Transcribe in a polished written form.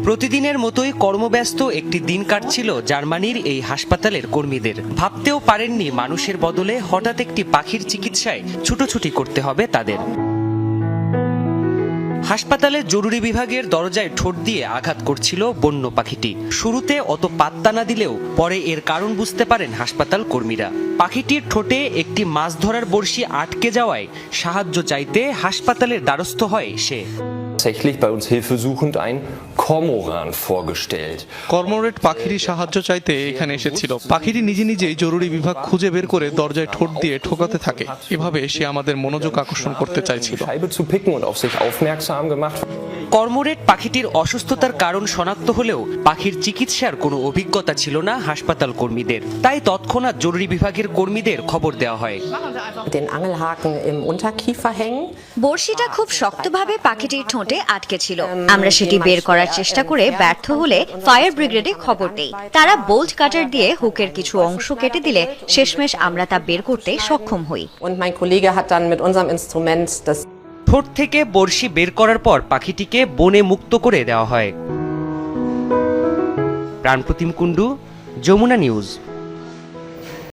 প্রতিদিনের মতোই কর্মব্যস্ত একটি দিন কাটছিল জার্মানির এই হাসপাতালের কর্মীদের। ভাবতেও পারেননি মানুষের বদলে হঠাৎ একটি পাখির চিকিৎসায় ছুটোছুটি করতে হবে তাদের। হাসপাতালের জরুরি বিভাগের দরজায় ঠোঁট দিয়ে আঘাত করছিল বন্য পাখিটি। শুরুতে অত পাত্তা না দিলেও পরে এর কারণ বুঝতে পারেন হাসপাতাল কর্মীরা। পাখিটির ঠোঁটে একটি মাছ ধরার বড়শি আটকে যাওয়ায় সাহায্য চাইতে হাসপাতালের দ্বারস্থ হয় সে। Tatsächlich bei uns hilfesuchend ein Kormoran vorgestellt. কর্মোরেট পাখির সাহায্য চাইতে এখানে এসেছিল। পাখিটি নিজে নিজেই জরুরি বিভাগ খুঁজে বের করে দরজায় ঠোঁট দিয়ে ঠোকাতে থাকে। এভাবে সে আমাদের মনোযোগ আকর্ষণ করতে চাইছিল। Scheibe zu picken und auf sich aufmerksam gemacht. কর্মোরেট পাখিটির অসুস্থতার কারণ শনাক্ত হলেও পাখির চিকিৎসার কোনো অভিজ্ঞতা ছিল না হাসপাতাল কর্মীদের। তাই তৎক্ষণাৎ জরুরি বিভাগের কর্মীদের খবর দেওয়া হয়। Den Angelhaken im Unterkiefer hängen. বড়শিটা খুব শক্তভাবে পাখিটির ঠোঁটে আটকে ছিল। আমরা সেটি বের করার চেষ্টা করে ব্যর্থ হলে ফায়ার ব্রিগেডে খবর দেই। তারা বোল্ট কাটার দিয়ে হুকের কিছু অংশ কেটে দিলে শেষমেশ আমরা তা বের করতে সক্ষম হই। Und mein Kollege hat dann mit unserem Instrument das ঠোঁট থেকে বড়শি বের করার পর পাখিটিকে বনে মুক্ত করে দেওয়া হয়। প্রাণপ্রতিম কুণ্ডু, যমুনা নিউজ।